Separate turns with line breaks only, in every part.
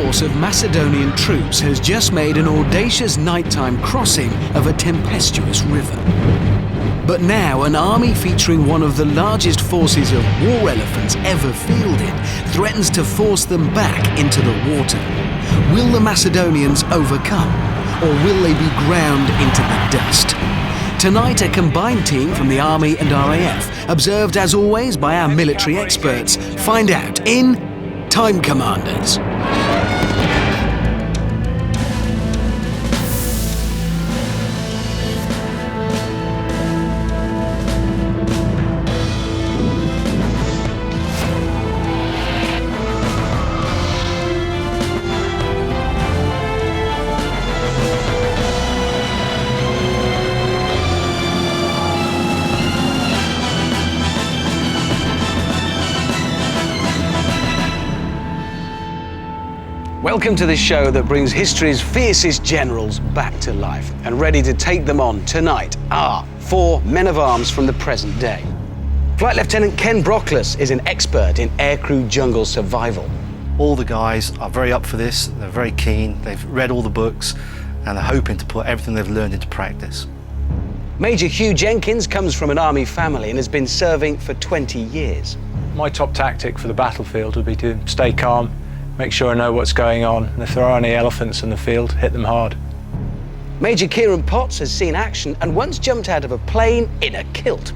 force of Macedonian troops has just made an audacious nighttime crossing of a tempestuous river. But now an army featuring one of the largest forces of war elephants ever fielded threatens to force them back into the water. Will the Macedonians overcome, or will they be ground into the dust? Tonight, a combined team from the Army and RAF, observed as always by our military experts, find out in Time Commanders. Welcome to the show that brings history's fiercest generals back to life, and ready to take them on tonight are 4 men of arms from the present day. Flight Lieutenant Ken Brockless is an expert in aircrew jungle survival.
All the guys are very up for this, they're very keen, they've read all the books, and they're hoping to put everything they've learned into practice.
Major Hugh Jenkins comes from an army family and has been serving for 20 years.
My top tactic for the battlefield would be to stay calm, make sure I know what's going on, and if there are any elephants in the field, hit them hard.
Major Kieran Potts has seen action and once jumped out of a plane in a kilt.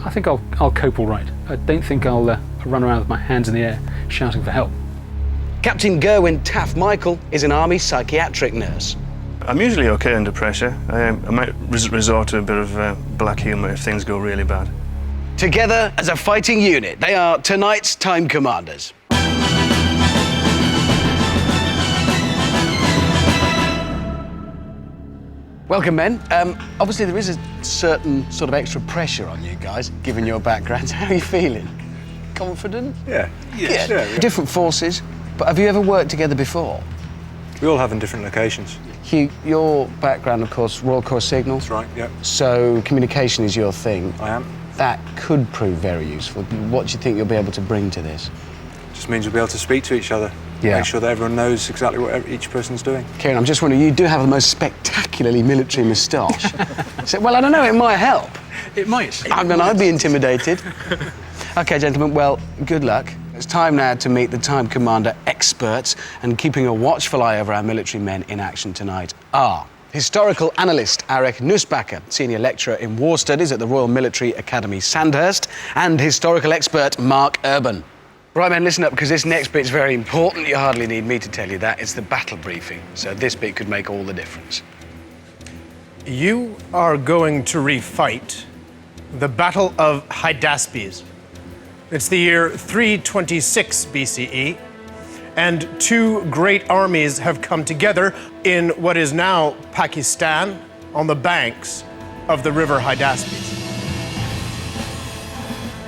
I think I'll cope all right. I don't think I'll run around with my hands in the air shouting for help.
Captain Gerwin Taff Michael is an army psychiatric nurse.
I'm usually okay under pressure. I might resort to a bit of black humour if things go really bad.
Together as a fighting unit, they are tonight's Time Commanders. Welcome, men. Obviously, there is a certain sort of extra pressure on you guys, given your backgrounds. How are you feeling? Confident?
Yeah. Yes, yeah.
Different forces, but have you ever worked together before?
We all have in different locations.
Hugh, your background, of course, Royal Corps Signal.
That's right, yeah.
So communication is your thing.
I am.
That could prove very useful. What do you think you'll be able to bring to this?
Just means you'll be able to speak to each other.
Yeah.
Make sure that everyone knows exactly what each person's doing.
Kieran, I'm just wondering, you do have the most spectacularly military moustache. So, well, I don't know, it might help.
It might.
I mean, I'd be intimidated. OK, gentlemen, well, good luck. It's time now to meet the Time Commander experts, and keeping a watchful eye over our military men in action tonight are historical analyst Arek Nussbacher, senior lecturer in war studies at the Royal Military Academy Sandhurst, and historical expert Mark Urban. Right, men, listen up, because this next bit's very important. You hardly need me to tell you that. It's the battle briefing, so this bit could make all the difference.
You are going to refight the Battle of Hydaspes. It's the year 326 BCE, and 2 great armies have come together in what is now Pakistan on the banks of the river Hydaspes.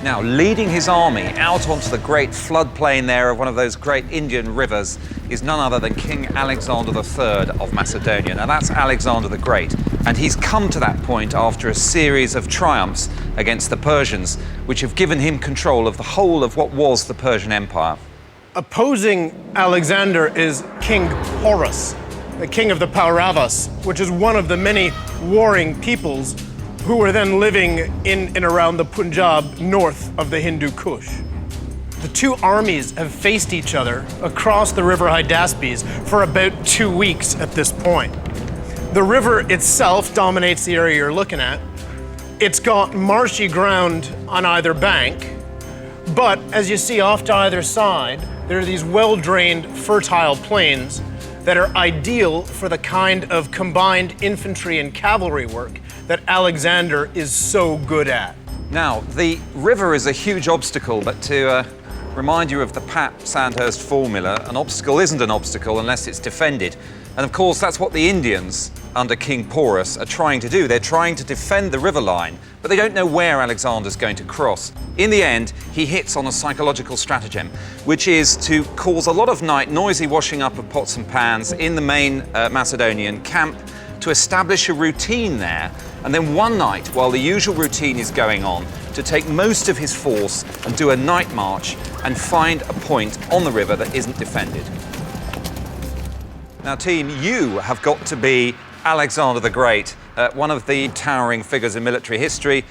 Now, leading his army out onto the great floodplain there of one of those great Indian rivers is none other than King Alexander III of Macedonia. Now, that's Alexander the Great, and he's come to that point after a series of triumphs against the Persians, which have given him control of the whole of what was the Persian Empire.
Opposing Alexander is King Porus, the king of the Pauravas, which is one of the many warring peoples who were then living in and around the Punjab north of the Hindu Kush. The 2 armies have faced each other across the river Hydaspes for about 2 weeks at this point. The river itself dominates the area you're looking at. It's got marshy ground on either bank, but as you see off to either side, there are these well-drained, fertile plains that are ideal for the kind of combined infantry and cavalry work that Alexander is so good at.
Now, the river is a huge obstacle, but to remind you of the Pat Sandhurst formula, an obstacle isn't an obstacle unless it's defended. And of course, that's what the Indians under King Porus are trying to do. They're trying to defend the river line, but they don't know where Alexander's going to cross. In the end, he hits on a psychological stratagem, which is to cause a lot of noisy washing up of pots and pans in the main Macedonian camp, to establish a routine there, and then one night, while the usual routine is going on, to take most of his force and do a night march and find a point on the river that isn't defended. Now, team, you have got to be Alexander the Great, one of the towering figures in military history.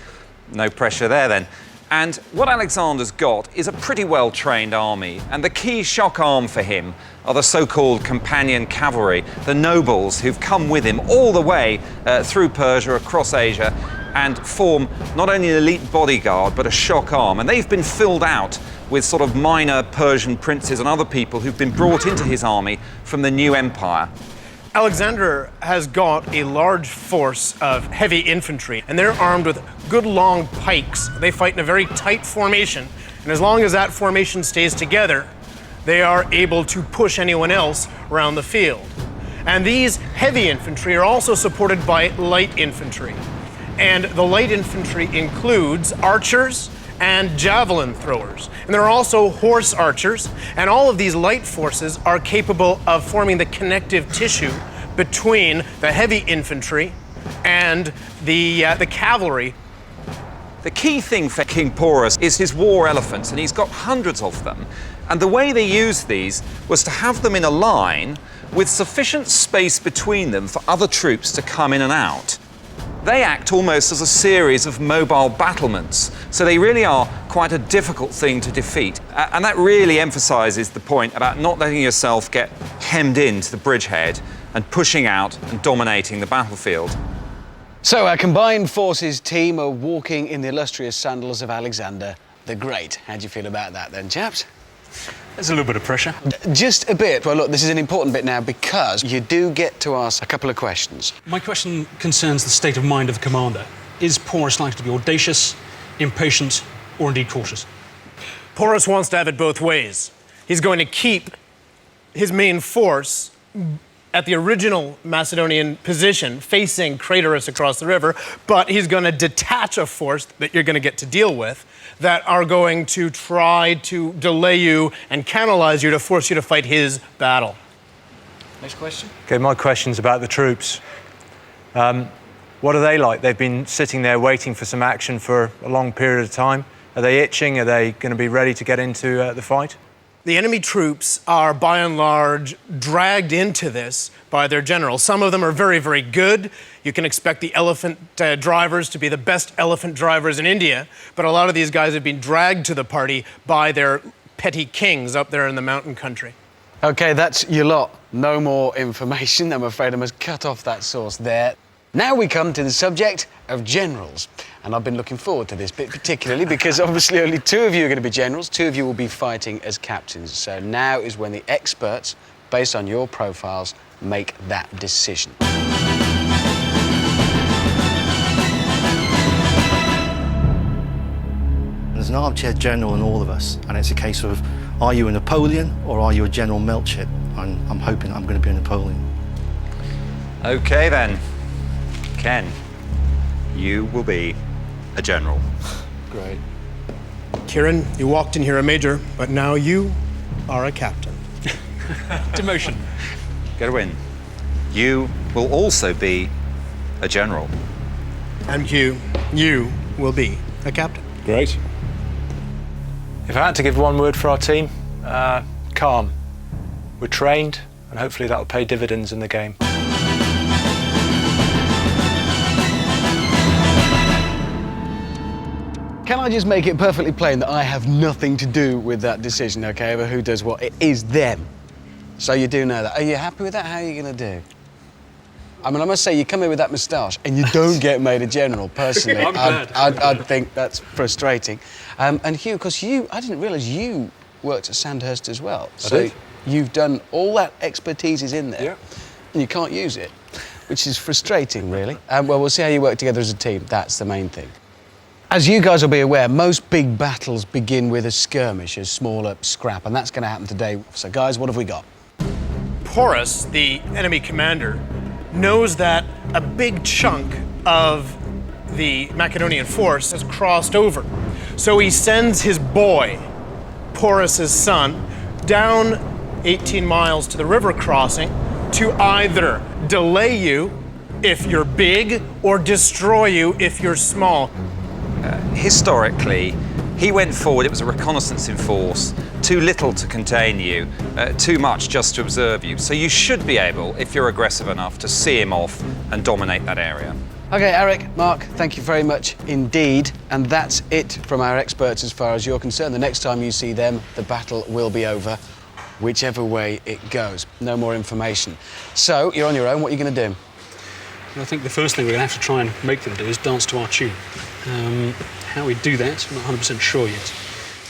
No pressure there, then. And what Alexander's got is a pretty well-trained army, and the key shock arm for him are the so-called companion cavalry, the nobles who've come with him all the way through Persia, across Asia, and form not only an elite bodyguard, but a shock arm. And they've been filled out with sort of minor Persian princes and other people who've been brought into his army from the new empire.
Alexander has got a large force of heavy infantry, and they're armed with good long pikes. They fight in a very tight formation, and as long as that formation stays together, they are able to push anyone else around the field. And these heavy infantry are also supported by light infantry. And the light infantry includes archers and javelin throwers. And there are also horse archers, and all of these light forces are capable of forming the connective tissue between the heavy infantry and the cavalry.
The key thing for King Porus is his war elephants, and he's got hundreds of them. And the way they used these was to have them in a line with sufficient space between them for other troops to come in and out. They act almost as a series of mobile battlements, so they really are quite a difficult thing to defeat. And that really emphasises the point about not letting yourself get hemmed into the bridgehead and pushing out and dominating the battlefield.
So our combined forces team are walking in the illustrious sandals of Alexander the Great. How do you feel about that then, chaps?
There's a little bit of pressure.
Just a bit. Well, look, this is an important bit now because you do get to ask a couple of questions.
My question concerns the state of mind of the commander. Is Porus likely to be audacious, impatient, or indeed cautious?
Porus wants to have it both ways. He's going to keep his main force at the original Macedonian position, facing Craterus across the river, but he's going to detach a force that you're going to get to deal with that are going to try to delay you and canalize you to force you to fight his battle.
Next question.
Okay, my question's about the troops. What are they like? They've been sitting there waiting for some action for a long period of time. Are they itching? Are they going to be ready to get into the fight?
The enemy troops are, by and large, dragged into this by their generals. Some of them are very, very good. You can expect the elephant drivers to be the best elephant drivers in India, but a lot of these guys have been dragged to the party by their petty kings up there in the mountain country.
OK, that's your lot. No more information. I'm afraid I must cut off that source there. Now we come to the subject of generals. And I've been looking forward to this bit particularly because obviously only 2 of you are going to be generals, 2 of you will be fighting as captains. So now is when the experts, based on your profiles, make that decision.
There's an armchair general in all of us, and it's a case of, are you a Napoleon or are you a General Melchett? I'm hoping I'm going to be a Napoleon.
Okay then, Ken, you will be a general.
Great.
Kieran, you walked in here a major, but now you are a captain.
Demotion.
Get a win. You will also be a general.
And you will be a captain.
Great.
If I had to give one word for our team, calm. We're trained, and hopefully that'll pay dividends in the game.
Can I just make it perfectly plain that I have nothing to do with that decision, OK, over who does what? It is them. So you do know that. Are you happy with that? How are you going to do? I mean, I must say, you come in with that moustache and you don't get made a general, personally.
I'm glad.
I'd think that's frustrating. And Hugh, because I didn't realise you worked at Sandhurst as well. So you've done all that expertise is in there.
Yeah.
And you can't use it, which is frustrating, really. Well, we'll see how you work together as a team. That's the main thing. As you guys will be aware, most big battles begin with a skirmish, a smaller scrap, and that's going to happen today. So, guys, what have we got?
Porus, the enemy commander, knows that a big chunk of the Macedonian force has crossed over. So he sends his boy, Porus's son, down 18 miles to the river crossing to either delay you if you're big or destroy you if you're small.
Historically, he went forward, it was a reconnaissance in force, too little to contain you, too much just to observe you. So you should be able, if you're aggressive enough, to see him off and dominate that area.
OK, Eric, Mark, thank you very much indeed. And that's it from our experts as far as you're concerned. The next time you see them, the battle will be over, whichever way it goes. No more information. So, you're on your own. What are you going to do?
I think the first thing we're going to have to try and make them do is dance to our tune. How we do that, I'm not 100% sure yet.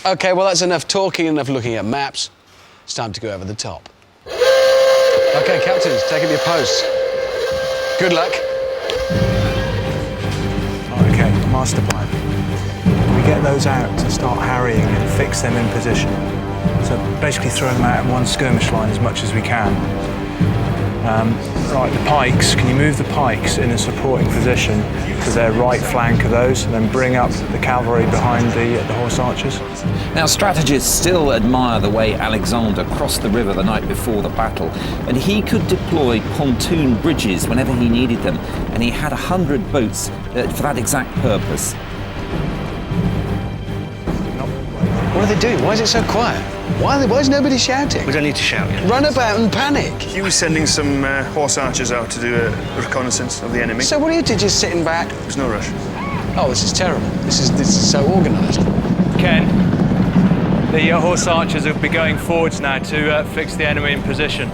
OK, well, that's enough talking, enough looking at maps. It's time to go over the top. OK, captains, take up your posts. Good luck.
OK, master plan. We get those out to start harrying and fix them in position. So basically throw them out in one skirmish line as much as we can. Right, the pikes, can you move the pikes in a supporting position to their right flank of those, and then bring up the cavalry behind the horse archers?
Now, strategists still admire the way Alexander crossed the river the night before the battle, and he could deploy pontoon bridges whenever he needed them, and he had 100 boats for that exact purpose.
What are they doing? Why is it so quiet? Why is nobody shouting?
We don't need to shout yet.
Run about and panic.
He was sending some horse archers out to do a reconnaissance of the enemy.
So what are you two just sitting back?
There's no rush.
Oh, this is terrible. This is so organised.
Ken, the horse archers will be going forwards now to fix the enemy in position.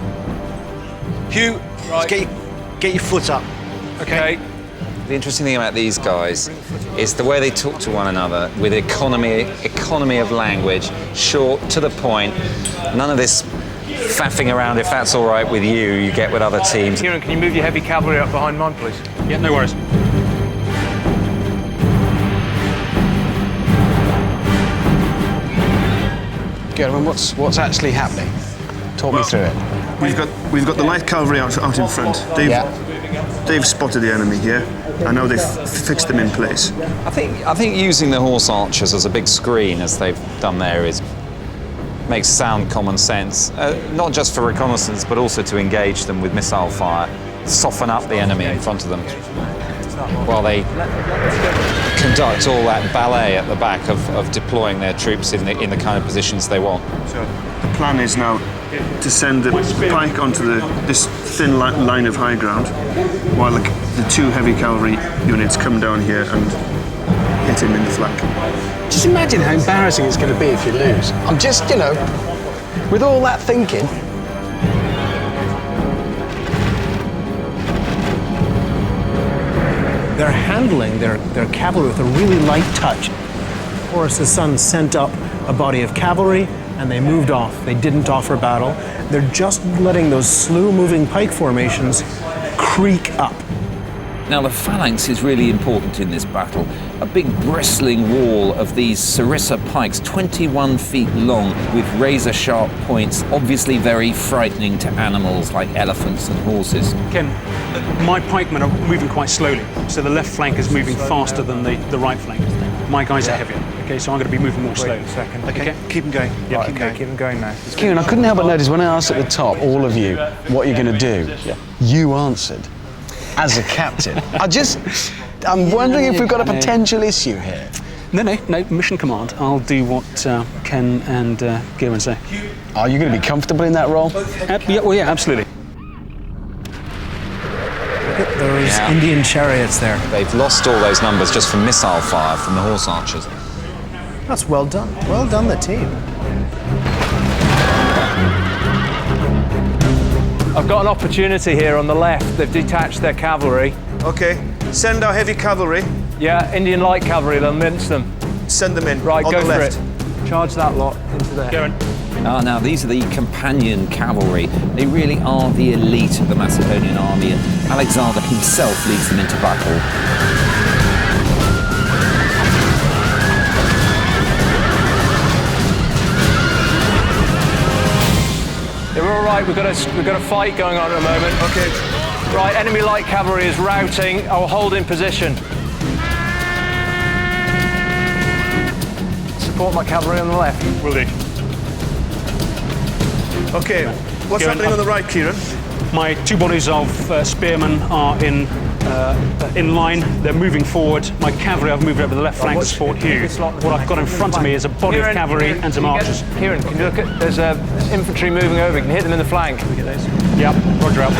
Hugh,
Right.
get your foot up.
OK.
The interesting thing about these guys is the way they talk to one another with economy of language, short, to the point. None of this faffing around, if that's all right with you get with other teams.
Kieran, can you move your heavy cavalry up behind mine, please?
Yeah, no worries.
Gerwin, what's actually happening? Talk me through it.
We've got the light cavalry out in front. They've spotted the enemy here, and now they've fixed them in place.
I think using the horse archers as a big screen, as they've done there, makes sound common sense. Not just for reconnaissance, but also to engage them with missile fire, soften up the enemy in front of them, while they conduct all that ballet at the back of deploying their troops in the kind of positions they want.
So the plan is now to send the pike onto this thin line of high ground, while the two heavy cavalry units come down here and hit him in the flank.
Just imagine how embarrassing it's going to be if you lose. I'm just, with all that thinking.
They're handling their cavalry with a really light touch. Horus's son sent up a body of cavalry and they moved off. They didn't offer battle. They're just letting those slow-moving pike formations creak up.
Now, the phalanx is really important in this battle. A big bristling wall of these sarissa pikes, 21 feet long, with razor-sharp points, obviously very frightening to animals like elephants and horses.
Ken, my pikemen are moving quite slowly, so the left flank is moving faster than the right flank. My guys are heavier, okay, so I'm going to be moving more slowly.
Wait a second.
Okay, keep them going. Yeah,
Right,
keep
okay,
going.
keep them going now.
Kieran, I couldn't help but notice when I asked at the top, all of you, what you're going to do, you answered as a captain. I'm wondering if we've got a potential issue here.
No, mission command. I'll do what Ken and Gerwin say.
Are you going to be comfortable in that role?
Yeah, absolutely.
Look at those Indian chariots there.
They've lost all those numbers just from missile fire from the horse archers.
That's well done. Well done, the team.
I've got an opportunity here on the left. They've detached their cavalry.
Okay, send our heavy cavalry.
Yeah, Indian light cavalry, they'll mince them.
Send them in.
Right,
on
go
the
for
left.
it. Charge that lot into there.
Gerwin.
Now these are the companion cavalry. They really are the elite of the Macedonian army, and Alexander himself leads them into battle.
They're all right. We've got a fight going on at the moment.
Okay.
Right, enemy light cavalry is routing. I'll hold in position. Support my cavalry on the left.
Will do.
Okay. What's
Go on.
happening on the right, Kieran?
My 2 bodies of spearmen are in line. They're moving forward. My cavalry, I've moved over the left flank to support Hugh. What I've got in front of me is a body of cavalry and some archers.
Kieran, can you look at... There's infantry moving over. You can hit them in the flank.
Can we get those? Yep, roger out.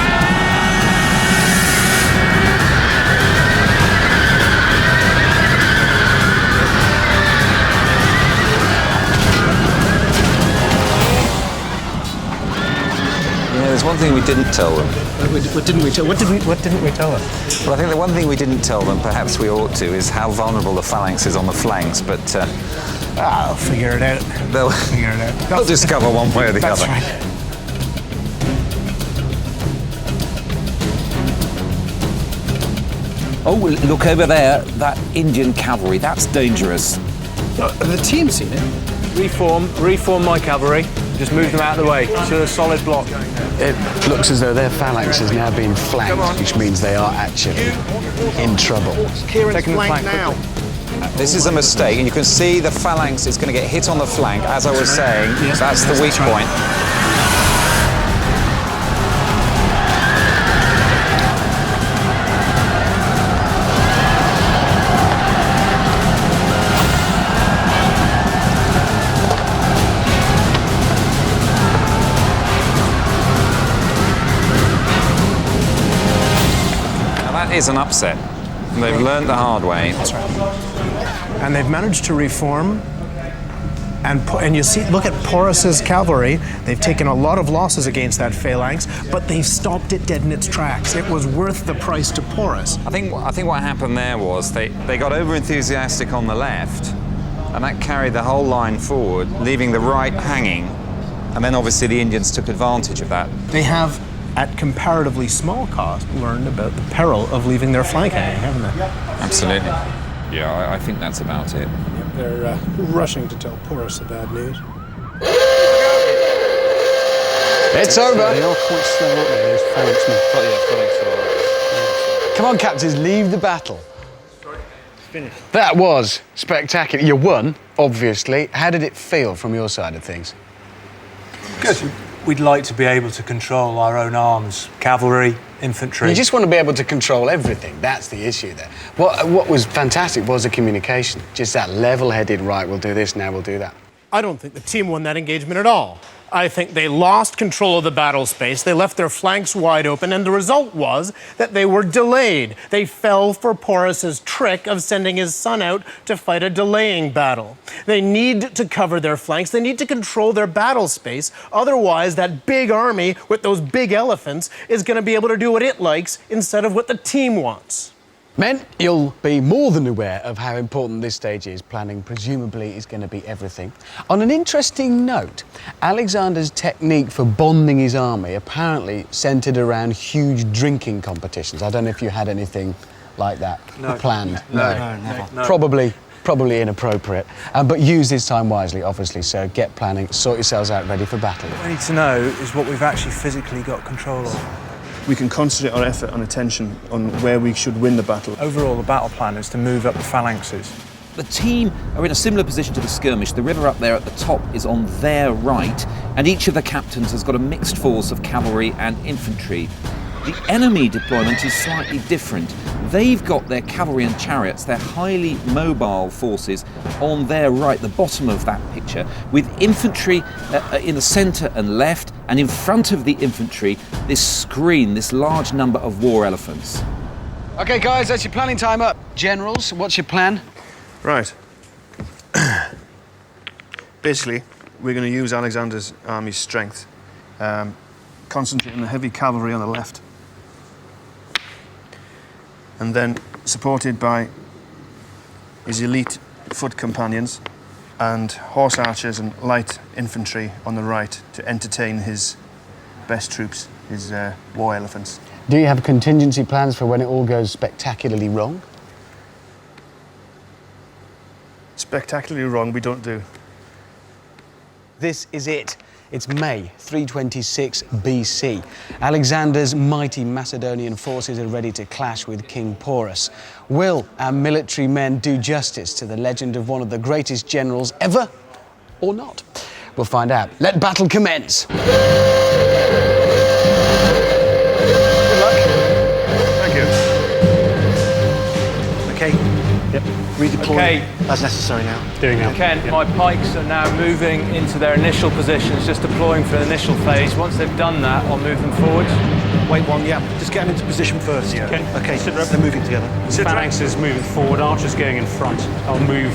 There's one thing we didn't tell them.
What didn't we tell them?
Well, I think the one thing we didn't tell them, perhaps we ought to, is how vulnerable the phalanx is on the flanks, but...
I'll figure it out.
They'll they'll discover one way or the
That's
other.
right.
Oh, look over there, that Indian cavalry, that's dangerous.
Have the team seen it?
Reform my cavalry. Just move them out of the way to a solid block.
It looks as though their phalanx has now been flanked, which means they are actually in trouble.
Kieran's flank now.
This is a mistake, and you can see the phalanx is going to get hit on the flank. As I was saying, that's the weak point. Is an upset. They've learned the hard way.
That's right. And they've managed to reform. And you see, look at Porus's cavalry. They've taken a lot of losses against that phalanx, but they've stopped it dead in its tracks. It was worth the price to Porus.
I think what happened there was they got over-enthusiastic on the left, and that carried the whole line forward, leaving the right hanging. And then obviously the Indians took advantage of that.
They have, at comparatively small cost, learned about the peril of leaving their flank hanging, haven't they?
Absolutely.
Yeah, I think that's about it.
They're rushing to tell Porus the bad news.
It's over.
They are quite slow, aren't they, those phalanxmen?
Come on, captains, leave the battle. Finished. That was spectacular. You won, obviously. How did it feel from your side of things?
Good. We'd like to be able to control our own arms, cavalry, infantry.
You just want to be able to control everything. That's the issue there. What was fantastic was the communication. Just that level-headed, right, we'll do this, now we'll do that.
I don't think the team won that engagement at all. I think they lost control of the battle space, they left their flanks wide open, and the result was that they were delayed. They fell for Porus's trick of sending his son out to fight a delaying battle. They need to cover their flanks, they need to control their battle space, otherwise that big army with those big elephants is going to be able to do what it likes instead of what the team wants.
Men, you'll be more than aware of how important this stage is. Planning presumably is going to be everything. On an interesting note, Alexander's technique for bonding his army apparently centred around huge drinking competitions. I don't know if you had anything like that planned.
No.
Probably inappropriate. But use this time wisely, obviously, so get planning, sort yourselves out ready for battle.
What we need to know is what we've actually physically got control of.
We can concentrate our effort and attention on where we should win the battle.
Overall, the battle plan is to move up the phalanxes.
The team are in a similar position to the skirmish. The river up there at the top is on their right, and each of the captains has got a mixed force of cavalry and infantry. The enemy deployment is slightly different. They've got their cavalry and chariots, their highly mobile forces, on their right, the bottom of that picture, with infantry in the centre and left, and in front of the infantry, this screen, this large number of war elephants.
OK, guys, that's your planning time up. Generals, what's your plan?
Right. Basically, we're going to use Alexander's army's strength, concentrate on the heavy cavalry on the left, and then supported by his elite foot companions and horse archers and light infantry on the right to entertain his best troops, his war elephants.
Do you have contingency plans for when it all goes spectacularly wrong?
Spectacularly wrong, we don't do.
This is it. It's May 326 BC. Alexander's mighty Macedonian forces are ready to clash with King Porus. Will our military men do justice to the legend of one of the greatest generals ever, or not? We'll find out. Let battle commence.
redeploy
Okay.
as necessary now.
Doing now.
Ken, my pikes are now moving into their initial positions, just deploying for the initial phase. Once they've done that, I'll move them forward.
Wait one, yeah. Just get them into position first. Yeah.
Ken,
Okay,
sit rep.
they're moving together.
Phalanx is moving forward, archers going in front. I'll move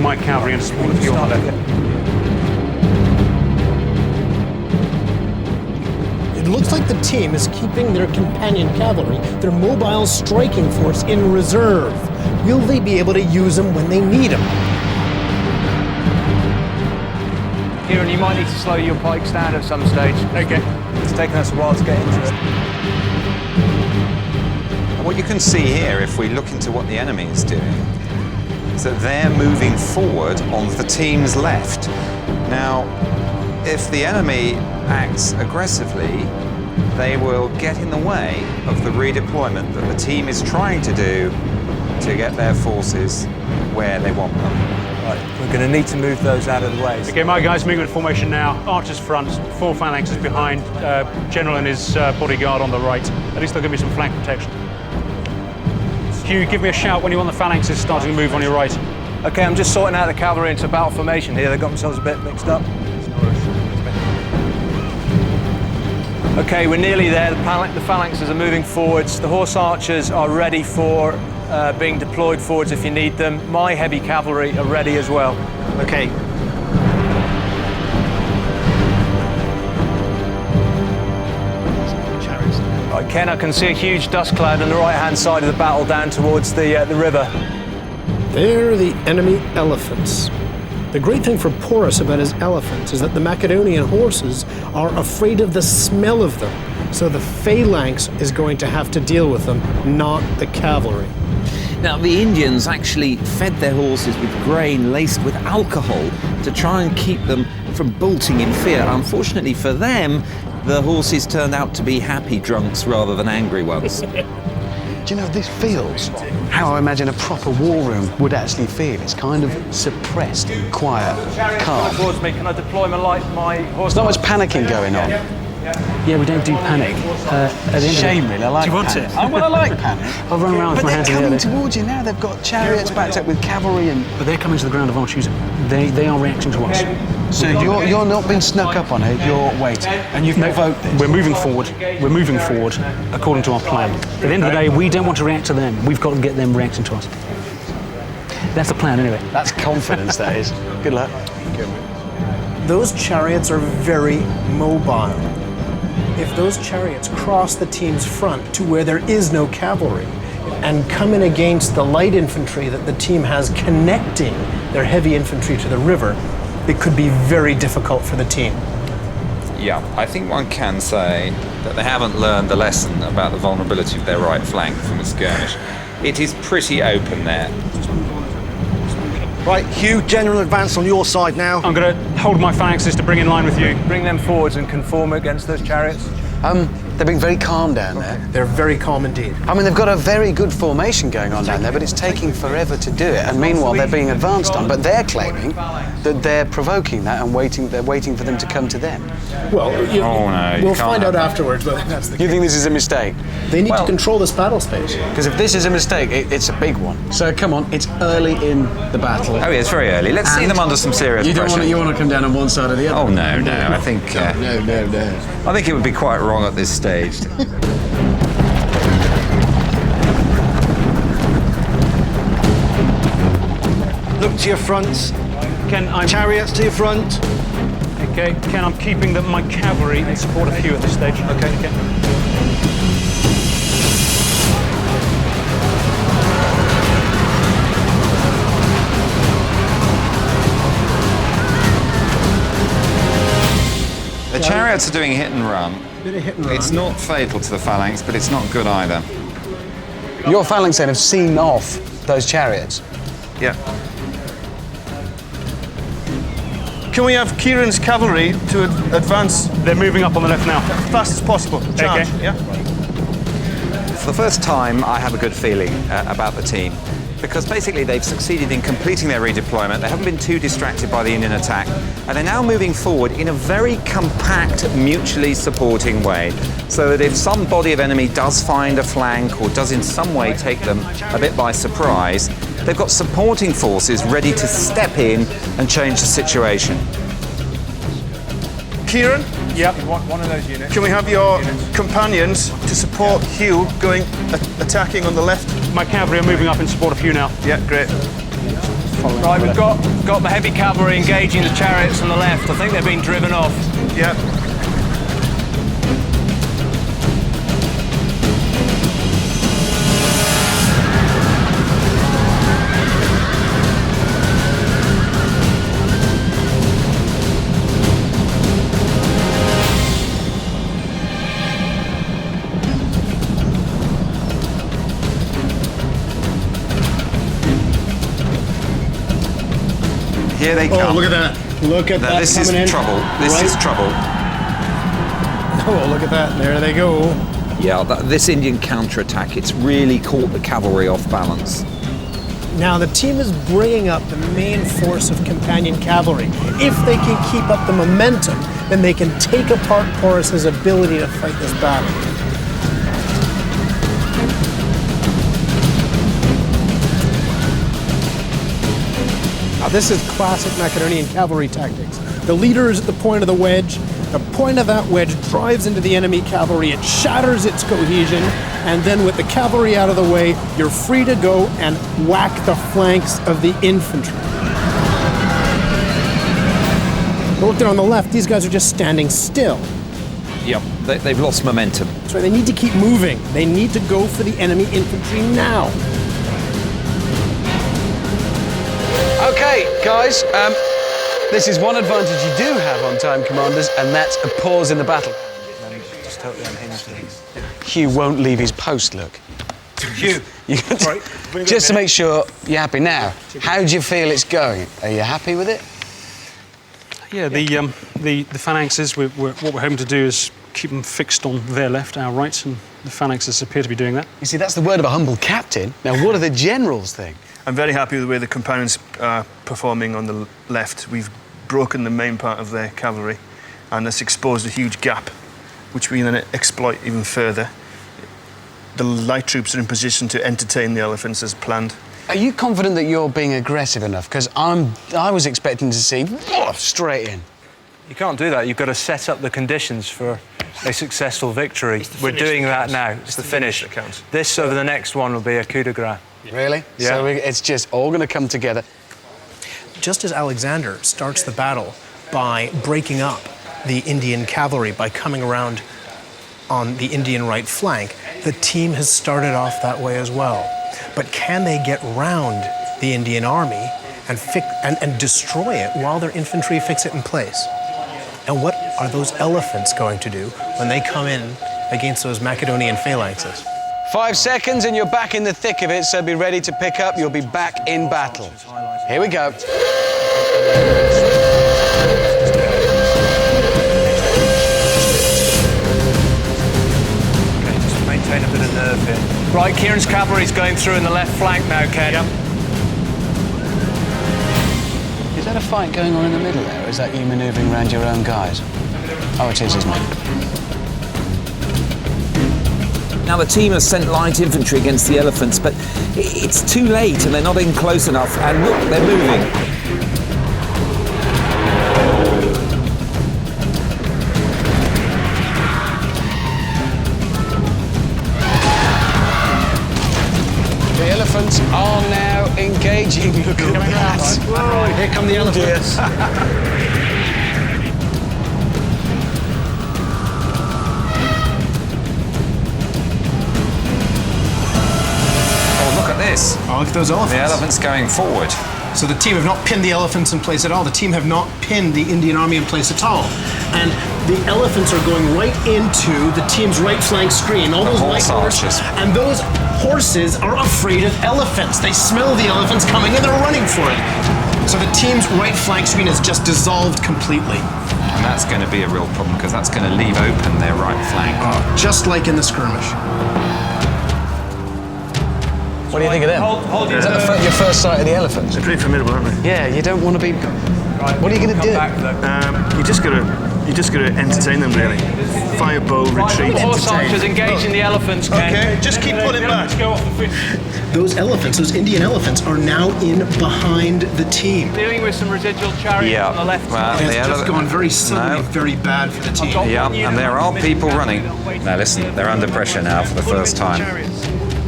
my cavalry and support a few on the left.
It looks like the team is keeping their companion cavalry, their mobile striking force, in reserve. Will they be able to use them when they need them?
Kieran, you might need to slow your pikes down at some stage. Okay. It's taken us a while to get into it.
And what you can see here, if we look into what the enemy is doing, is that they're moving forward on the team's left. Now, if the enemy acts aggressively, they will get in the way of the redeployment that the team is trying to do to get their forces where they want them.
Right, we're going to need to move those out of the way.
Okay, my guys moving in formation now. Archers front, 4 phalanxes behind, General and his bodyguard on the right. At least they'll give me some flank protection. Hugh, give me a shout when you want the phalanxes starting to move on your right.
Okay, I'm just sorting out the cavalry into battle formation here. They've got themselves a bit mixed up. Okay, we're nearly there. The phalanxes are moving forwards. The horse archers are ready for being deployed forwards if you need them. My heavy cavalry are ready as well.
Okay.
Right, Ken, I can see a huge dust cloud on the right-hand side of the battle down towards the river.
They're the enemy elephants. The great thing for Porus about his elephants is that the Macedonian horses are afraid of the smell of them. So the phalanx is going to have to deal with them, not the cavalry.
Now, the Indians actually fed their horses with grain laced with alcohol to try and keep them from bolting in fear. Unfortunately for them, the horses turned out to be happy drunks rather than angry ones.
Do you know, this feels how I imagine a proper war room would actually feel. It's kind of suppressed, quiet, calm.
Towards me. Can I deploy my horse?
There's not much panicking going on.
Yeah, we don't do panic.
Shame, really. I like
Do you want
panic.
it?
Oh, well, I like panic.
I'll run around with
But
my
they're
hands in the
coming
air.
towards you now. They've got chariots backed up with cavalry and...
But they're coming to the ground of our choosing. They are reacting to us.
So you're not being snuck up on it, you're waiting. And you've provoked this.
We're moving forward. We're moving forward according to our plan. At the end of the day, we don't want to react to them. We've got to get them reacting to us. That's the plan, anyway.
That's confidence, that is. Good luck.
Those chariots are very mobile. If those chariots cross the team's front to where there is no cavalry and come in against the light infantry that the team has connecting their heavy infantry to the river, it could be very difficult for the team.
Yeah, I think one can say that they haven't learned the lesson about the vulnerability of their right flank from the skirmish. It is pretty open there.
Right, Hugh, general advance on your side now.
I'm going to hold my phalanxes to bring in line with you.
Bring them forwards and conform against those chariots.
They're being very calm down there.
They're very calm indeed.
I mean, they've got a very good formation going on down there, but it's taking forever to do it. And meanwhile, they're being advanced on. But they're claiming that they're provoking that and they're waiting for them to come to them.
Well,
no, you
we'll
can't
find
have
out
that.
afterwards whether that's the
You
case.
think this is a mistake?
They need to control this battle space.
Because if this is a mistake, it's a big one. So come on, it's early in the battle.
Oh yeah, it's very early. Let's see them under some serious pressure.
You want to come down on one side or the other.
Oh no. I think
No.
I think it would be quite wrong at this stage.
Look to your fronts.
Ken, I'm
Chariots to your front.
okay. Ken, I'm keeping my cavalry in support of Hugh at this stage. Okay.
The chariots are doing hit and run.
Bit of hit and run.
It's not fatal to the phalanx, but it's not good either.
Your phalanx then have seen off those chariots.
Yeah.
Can we have Kieran's cavalry to advance
They're moving up on the left now.
as fast as possible? Charge,
Okay.
yeah?
For the first time, I have a good feeling about the team. because basically they've succeeded in completing their redeployment. They haven't been too distracted by the Indian attack, and they're now moving forward in a very compact, mutually supporting way, so that if some body of enemy does find a flank or does in some way take them a bit by surprise, they've got supporting forces ready to step in and change the situation.
Kieran,
Yep. One of those units.
can we have your companions to support Hugh going attacking on the left?
My cavalry are moving up in support of Hugh now.
Yeah, great.
Right, we've got the heavy cavalry engaging the chariots on the left. I think they're being driven off.
Yeah.
Here they come.
Oh, look at that. Look at
Now,
that
this is
coming in.
trouble. This is trouble.
Oh, look at that. There they go.
Yeah, this Indian counterattack, it's really caught the cavalry off balance.
Now the team is bringing up the main force of companion cavalry. If they can keep up the momentum, then they can take apart Porus's ability to fight this battle. Now this is classic Macedonian cavalry tactics. The leader is at the point of the wedge. The point of that wedge drives into the enemy cavalry. It shatters its cohesion, and then with the cavalry out of the way, you're free to go and whack the flanks of the infantry. Look down on the left, these guys are just standing still.
Yep, they've lost momentum.
So they need to keep moving. They need to go for the enemy infantry now.
Okay, guys, this is one advantage you do have on time, commanders, and that's a pause in the battle.
Just totally unhinged.
Hugh won't leave his post, look.
Hugh.
Just to make sure you're happy. Now, how do you feel it's going? Are you happy with it?
Yeah, the phalanxes, what we're hoping to do is keep them fixed on their left, our right, and the phalanxes appear to be doing that.
You see, that's the word of a humble captain. Now, what do the generals think?
I'm very happy with the way the companions are performing on the left. We've broken the main part of their cavalry, and that's exposed a huge gap, which we then exploit even further. The light troops are in position to entertain the elephants as planned.
Are you confident that you're being aggressive enough? Because I was expecting to see straight in.
You can't do that. You've got to set up the conditions for a successful victory. We're doing that now. It's the finish
that counts.
This over the next one will be a coup de grace.
Really?
Yeah.
So it's just all going to come together.
Just as Alexander starts the battle by breaking up the Indian cavalry by coming around on the Indian right flank, the team has started off that way as well. But can they get round the Indian army and destroy it while their infantry fix it in place? And what are those elephants going to do when they come in against those Macedonian phalanxes?
5 seconds and you're back in the thick of it, so be ready to pick up. You'll be back in battle. Here we go.
Okay, just maintain a bit of nerve here.
Right, Kieran's cavalry's going through in the left flank now, Ken.
Yep.
Is that a fight going on in the middle there, or is that you manoeuvring around your own guys? Oh, it is, isn't it?
Now the team has sent light infantry against the elephants, but it's too late and they're not in close enough, and look, they're moving.
The elephants are now engaging. Look at that.
Whoa, here come the elephants.
This.
Oh, look at those elephants.
The elephants going forward.
So the team have not pinned the elephants in place at all. The team have not pinned the Indian army in place at all. And the elephants are going right into the team's right flank screen. All those
horse
white horses.
archers.
And those horses are afraid of elephants. They smell the elephants coming and they're running for it. So the team's right flank screen is just dissolved completely.
And that's going to be a real problem, because that's going to leave open their right flank.
Just like in the skirmish.
What do you think of them? Is that your first sight of the elephants?
They're pretty formidable, aren't they?
Yeah, you don't want to be... What are you going to do?
You just gotta entertain them, really. Fire, bow, retreat,
Horse archers
entertain.
engaging the elephants, Ken.
Okay, just keep pulling back.
Go off the field.
Those elephants, those Indian elephants, are now in behind the team.
Dealing with some residual chariots on the left.
Well,
It's
the
just gone very suddenly,
No.
very bad for the team.
Yeah, and there are people running. Now listen, they're under pressure now for the first time.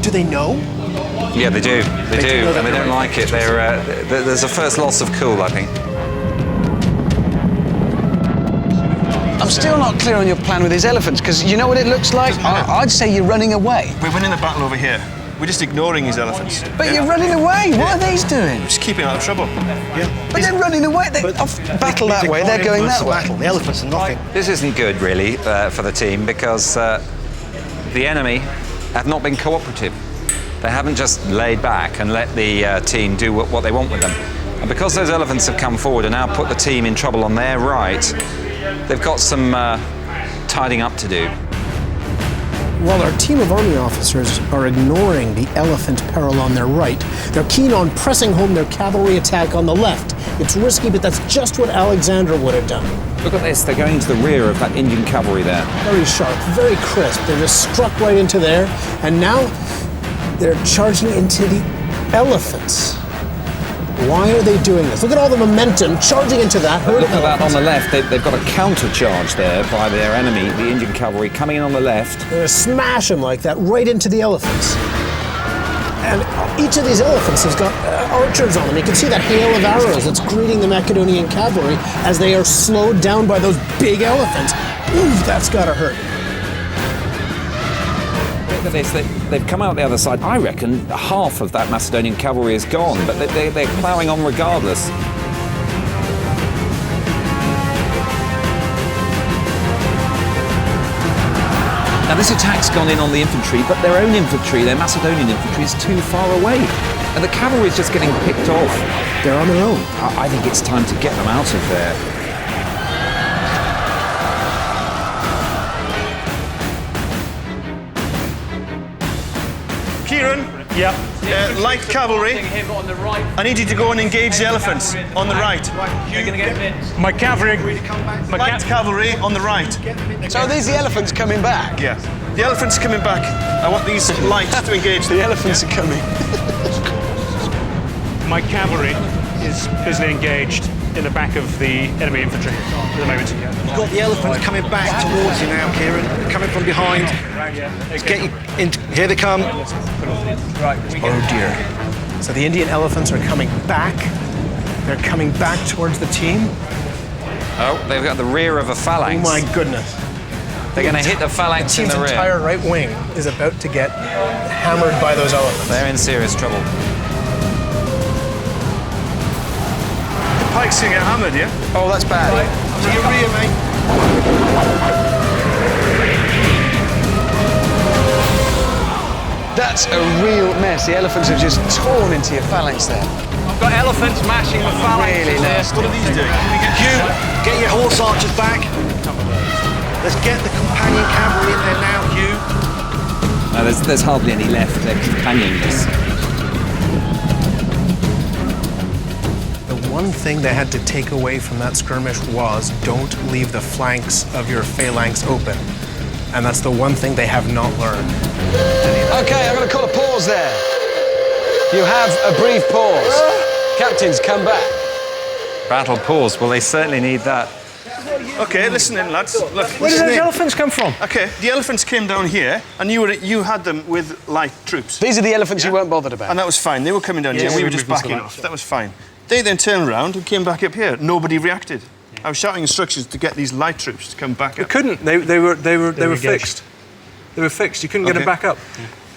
Do they know?
Yeah, they do. They do, and they don't like it. There's a first loss of cool, I think.
I'm still not clear on your plan with these elephants, because you know what it looks like? I'd say you're running away.
We're winning the battle over here. We're just ignoring these elephants.
But you're running away. What are these doing?
Just keeping out of trouble. Yeah.
But they're running away. Off battle that way, they're going that way.
The elephants are nothing.
This isn't good, really, for the team because the enemy have not been cooperative. They haven't just laid back and let the team do what they want with them. And because those elephants have come forward and now put the team in trouble on their right, they've got some tidying up to do.
While our team of army officers are ignoring the elephant peril on their right, they're keen on pressing home their cavalry attack on the left. It's risky, but that's just what Alexander would have done.
Look at this, they're going to the rear of that Indian cavalry there.
Very sharp, very crisp. They're just struck right into there, and now they're charging into the elephants. Why are they doing this? Look at all the momentum charging into that herd
Look
of
at that on
elephants.
the left, they've got a counter charge there by their enemy, the Indian cavalry, coming in on the left.
They're gonna smash them like that right into the elephants. And each of these elephants has got archers on them. You can see that hail of arrows that's greeting the Macedonian cavalry as they are slowed down by those big elephants. Ooh, that's gotta hurt.
Look at this, they've come out the other side. I reckon half of that Macedonian cavalry is gone, but they're ploughing on regardless. Now this attack's gone in on the infantry, but their own infantry, their Macedonian infantry, is too far away. And the cavalry is just getting picked off.
They're on their own.
I think it's time to get them out of there.
Kieran,
Yeah.
light cavalry.
Him on the right.
I need you to go and engage the elephants on the right.
You're going to get bit. My cavalry.
Light cavalry on the right.
So are these the elephants coming back?
Yeah. The elephants coming back. I want these lights to engage them.
The elephants are coming.
My cavalry is busily engaged in the back of the enemy infantry at the moment.
You've got the elephants coming back towards you now, Kieran. They're coming from behind. Let's get you in. Here they come.
Oh dear. So the Indian elephants are coming back. They're coming back towards the team.
Oh, they've got the rear of a
Oh
phalanx.
my goodness.
They're going to hit the phalanx in
Team's
the rear.
entire right wing is about to get hammered by those elephants.
They're in serious trouble.
The pikes can get hammered, yeah?
Oh, that's bad.
To your rear, mate.
That's a real mess. The elephants have just torn into your phalanx there.
I've got elephants mashing the phalanx.
Really nasty.
What are these doing?
Hugh, get your horse archers back. Let's get the companion cavalry in there now, Hugh.
No, there's hardly any left, they're companionless.
The one thing they had to take away from that skirmish was don't leave the flanks of your phalanx open. And that's the one thing they have not learned.
Okay, I'm going to call a pause there. You have a brief pause. Captains, come back.
Battle pause. Well, they certainly need that.
Okay, listen in, lads. Look,
Where did
listen
those
in.
elephants come from?
Okay, the elephants came down here, and you had them with light troops.
These are the elephants you weren't bothered about.
And that was fine. They were coming down here,
Yes,
we were
we
just
moved
backing
to the
off. That was fine. They then turned around and came back up here. Nobody reacted. I was shouting instructions to get these light troops to come back
They
up.
couldn't. They were
engaged.
fixed. They were fixed. You couldn't get
Okay.
them back up.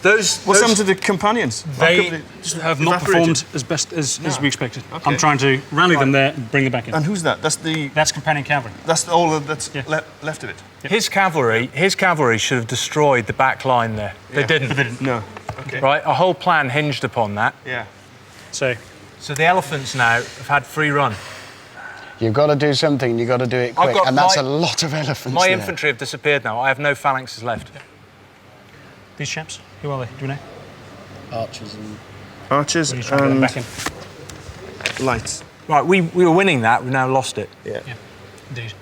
Those.
What's happened to the companions?
They
just
have not
evaporated?
performed as best as we expected.
Okay.
I'm trying to rally them there and bring them back in.
And who's that?
That's companion cavalry.
That's all that's
Yeah.
left of it.
His cavalry should have destroyed the back line there. They didn't.
No. Okay.
Right, a whole plan hinged upon that.
Yeah.
So
So the elephants now have had free run.
You've got to do something, you've got to do it
I've
quick.
got
And that's
my-
a lot of elephants
My
there.
infantry have disappeared now. I have no phalanxes left.
these chaps, who are they? Do we know?
Archers and
archers
He's trying to
and
get them back in.
lights.
Right, we were winning that. We've now lost it.
Yeah.
Indeed.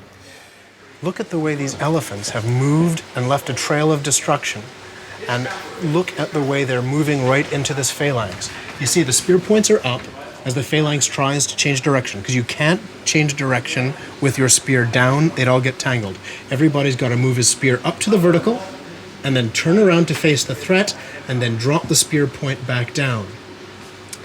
Look at the way these elephants have moved and left a trail of destruction. And look at the way they're moving right into this phalanx. You see the spear points are up as the phalanx tries to change direction, because you can't change direction with your spear down, they'd all get tangled. Everybody's got to move his spear up to the vertical and then turn around to face the threat and then drop the spear point back down.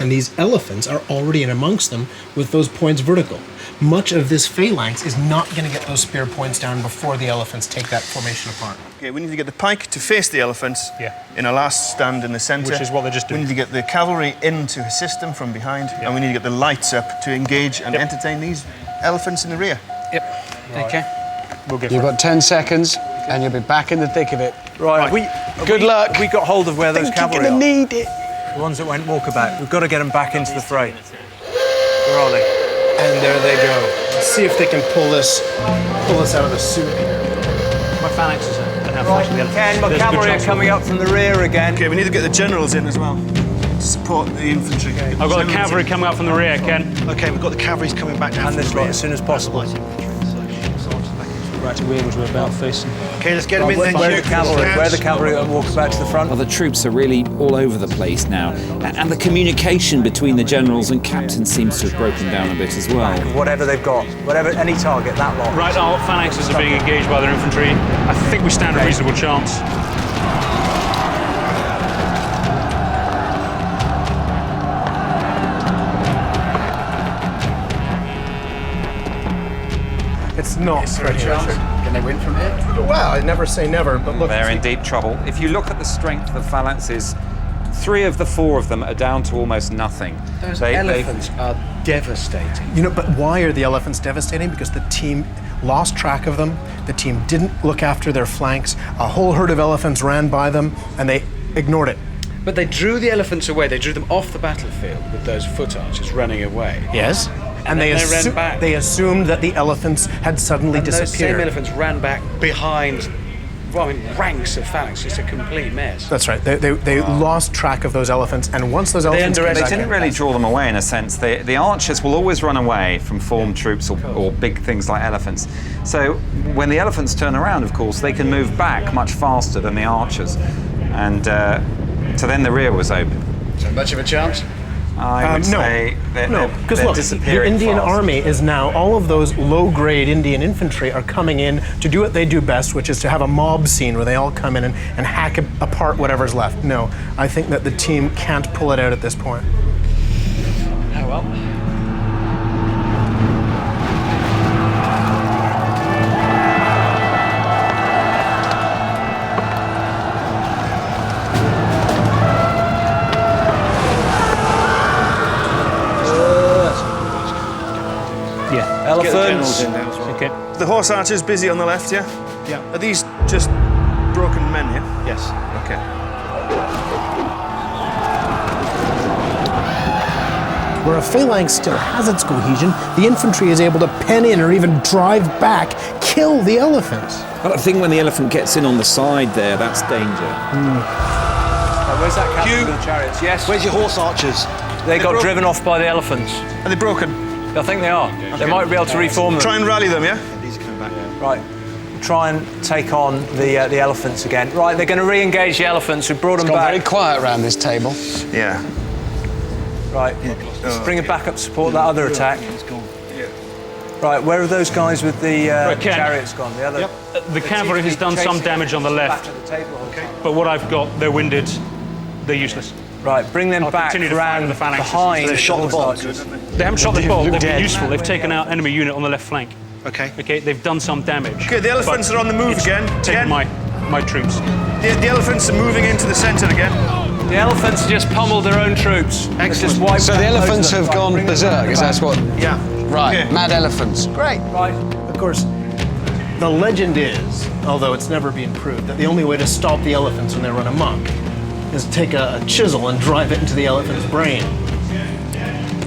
And these elephants are already in amongst them with those points vertical. Much of this phalanx is not going to get those spear points down before the elephants take that formation apart.
Okay, we need to get the pike to face the elephants in a last stand in the centre.
Which is what they're just doing.
We need to get the cavalry in to assist them from behind, and we need to get the lights up to engage and entertain these elephants in the rear.
Yep. Okay.
We'll get
You've got 10 seconds, and you'll be back in the thick of it.
Right.
Good luck.
We got hold of where those cavalry
You're
are.
gonna need it.
The ones that went walkabout. We've got to get them back into the fray. Where are they?
And there they go. Let's see if they can pull this out of the soup here.
My phalanxes are now fighting the elephants.
Ken, my
There's a good
cavalry are
chance
coming up from the rear again.
Okay, we need to get the generals in as well to support the infantry.
I've got the cavalry coming up from the rear, Ken.
Okay, we've got the cavalry's coming back now.
And this lot as soon as possible.
Right to where we're about facing.
Okay, let's get them in then.
Where the cavalry walk back to the front.
Well, the troops are really all over the place now, and the communication between the generals and captains seems to have broken down a bit as well.
Whatever they've got, any target, that lot.
Right, our phalanxes are being engaged by their infantry. I think we stand a reasonable chance.
It's not very chance.
Can they win from here?
Well, I never say never, but look.
They're in deep trouble. If you look at the strength of the phalanxes, 3 of the 4 of them are down to almost nothing.
Those elephants are devastating.
You know, but why are the elephants devastating? Because the team lost track of them. The team didn't look after their flanks. A whole herd of elephants ran by them, and they ignored it.
But they drew the elephants away. They drew them off the battlefield with those foot archers running away.
Yes. And
then they ran back.
They assumed that the elephants had suddenly
And those same
disappeared.
elephants ran back behind, well, I mean, ranks of phalanx. It's a complete mess.
That's right. They lost track of those elephants, and once those elephants came
They
back
didn't
in-
really draw them away in a sense. The archers will always run away from formed troops or big things like elephants. So when the elephants turn around, of course, they can move back much faster than the archers. And so then the rear was open.
So much of a chance?
I would say
No, because
they're
look, the
disappearing
Indian
fast.
army is now, all of those low-grade Indian infantry are coming in to do what they do best, which is to have a mob scene where they all come in and hack apart whatever's left. No, I think that the team can't pull it out at this point.
Oh, well.
Yeah.
Elephants.
Okay.
The horse archers busy on the left, yeah?
Yeah.
Are these just broken men, yeah?
Yes.
Okay.
Where a phalanx still has its cohesion, the infantry is able to pen in or even drive back, kill the elephants.
But I think when the elephant gets in on the side there, that's danger.
Where's that captain with the chariots? Yes.
Where's your horse archers?
They got driven off by the elephants.
Are they broken?
I think they are. They might be able to reform them.
Try and rally them, yeah?
These are coming back.
Right. Try and take on the elephants again. Right, they're going to re-engage the elephants. We brought them
Got
back.
very quiet around this table.
Yeah.
Right. Let's bring it back up, support that other attack. Right, where are those guys with the
Ken.
chariots gone? The other.
The cavalry has done some damage on the left, but what I've got, they're winded, they're useless.
Right, bring them
I'll
back
continue to fire
round
the phalanxes.
behind.
So they've shot the
horse
bolt.
archers.
They haven't shot the bolt, they've been
dead.
useful. They've taken out enemy unit on the left flank.
Okay.
Okay, they've done some damage.
Okay, the elephants
but
are on the move
it's
again.
Taking
Again.
my troops.
The elephants are moving into the centre again.
The elephants just pummeled their own troops. Just wiped
So
out
the
loads of
elephants
them.
have
Right,
gone
bring them
berserk, is
back.
that what?
Yeah.
Right,
Okay.
mad elephants. Great.
Right.
Of course, the legend is, although it's never been proved, that the only way to stop the elephants when they run amok is to take a chisel and drive it into the elephant's brain.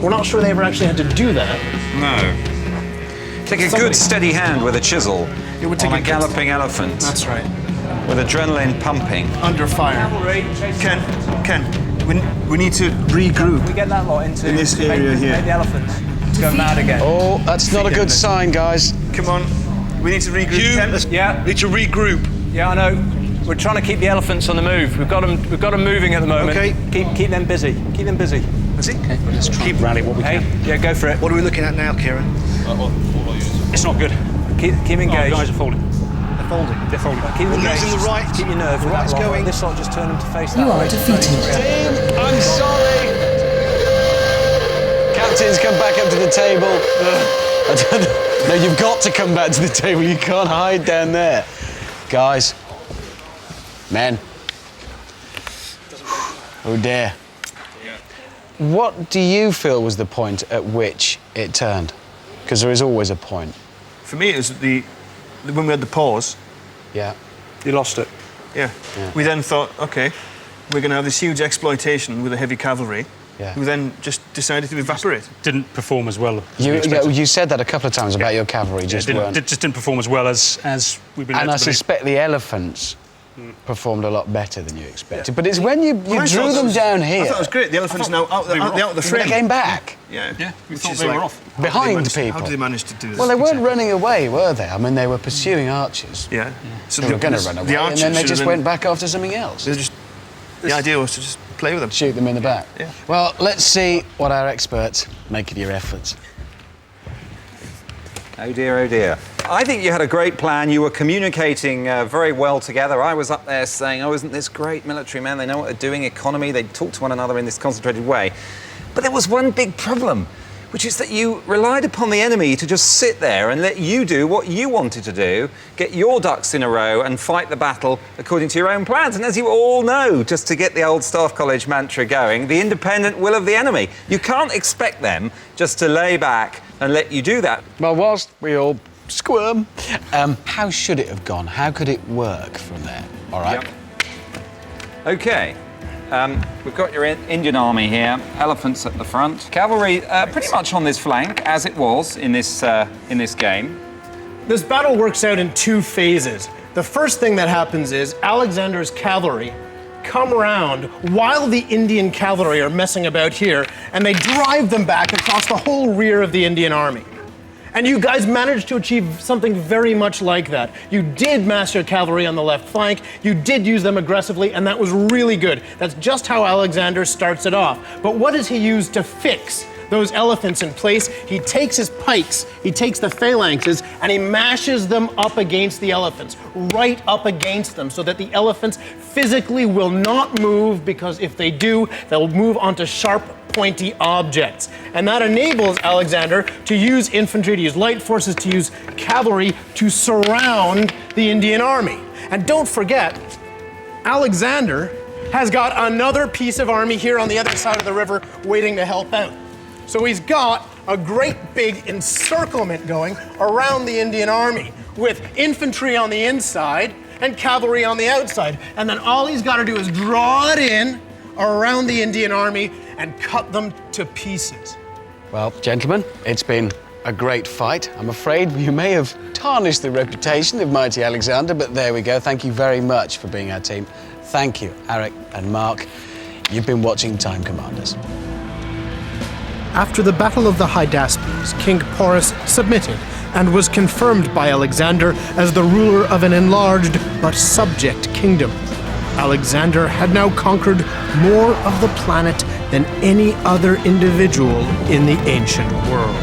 We're not sure they ever actually had to do that.
No. Take a good steady hand with a chisel
It would take
on
a
a
good-
galloping elephant
That's right.
with adrenaline pumping.
Under fire.
Ken, We need to regroup.
We get that lot into
in this area here.
Make the elephants go mad again.
Oh, that's not a good sign, guys.
Come on. We need to regroup.
Yeah.
We need to regroup.
Yeah, I know. We're trying to keep the elephants on the move. We've got them moving at the moment.
Okay.
Keep them busy. Keep them busy.
That's it.
Okay, let's try and rally what we can.
Yeah, go for it.
What are we looking at now, Kieran?
It's not good.
Keep engaged.
Oh, guys are folding.
They're folding.
They're folding.
Keep
We're
engaged.
losing the right.
Keep your nerve.
The right's going.
This lot just turn them to face that
You are
way.
defeated.
I'm sorry. Captain's come back up to the table. No, you've got to come back to the table. You can't hide down there. Guys. Men. Oh dear. What do you feel was the point at which it turned? Because there is always a point.
For me, it was when we had the pause.
Yeah.
You lost it.
Yeah. We then thought, okay, we're going to have this huge exploitation with the heavy cavalry.
Yeah.
Who then just decided to evaporate.
Didn't perform as well.
You said that a couple of times about your cavalry just weren't.
Just didn't perform as well as we've been
And
led
I
to believe.
suspect the elephants performed a lot better than you expected. But it's when you drew them down here.
I thought it was great. The elephants now out of the frame.
They came back.
Yeah.
We
Which
thought
is
they
like,
were off.
Behind people.
How did they manage to do this?
Well, they weren't running away, were they? I mean, they were pursuing archers.
Yeah. So
They were going to run away, and then they just went back after something else.
The idea was to just play with them.
Shoot them in the back.
Yeah.
Well, let's see what our experts make of your efforts.
Oh dear, oh dear. I think you had a great plan. You were communicating very well together. I was up there saying, oh, isn't this great, military men? They know what they're doing, economy. They talk to one another in this concentrated way. But there was one big problem, which is that you relied upon the enemy to just sit there and let you do what you wanted to do, get your ducks in a row and fight the battle according to your own plans. And as you all know, just to get the old Staff College mantra going, the independent will of the enemy. You can't expect them just to lay back and let you do that.
Well, whilst we all squirm, how should it have gone? How could it work from there? All right?
Yep. OK. We've got your Indian army here, elephants at the front. Cavalry pretty much on this flank, as it was in this game.
This battle works out in two phases. The first thing that happens is Alexander's cavalry come around while the Indian cavalry are messing about here, and they drive them back across the whole rear of the Indian army. And you guys managed to achieve something very much like that. You did mass your cavalry on the left flank, you did use them aggressively, and that was really good. That's just how Alexander starts it off. But what does he use to fix those elephants in place? He takes his pikes, he takes the phalanxes, and he mashes them up against the elephants, right up against them, so that the elephants physically will not move, because if they do, they'll move onto sharp, pointy objects. And that enables Alexander to use infantry, to use light forces, to use cavalry to surround the Indian army. And don't forget, Alexander has got another piece of army here on the other side of the river waiting to help out. So he's got a great big encirclement going around the Indian army with infantry on the inside and cavalry on the outside. And then all he's got to do is draw it in around the Indian army and cut them to pieces.
Well, gentlemen, it's been a great fight. I'm afraid you may have tarnished the reputation of mighty Alexander, but there we go. Thank you very much for being our team. Thank you, Eric and Mark. You've been watching Time Commanders.
After the Battle of the Hydaspes, King Porus submitted and was confirmed by Alexander as the ruler of an enlarged but subject kingdom. Alexander had now conquered more of the planet than any other individual in the ancient world.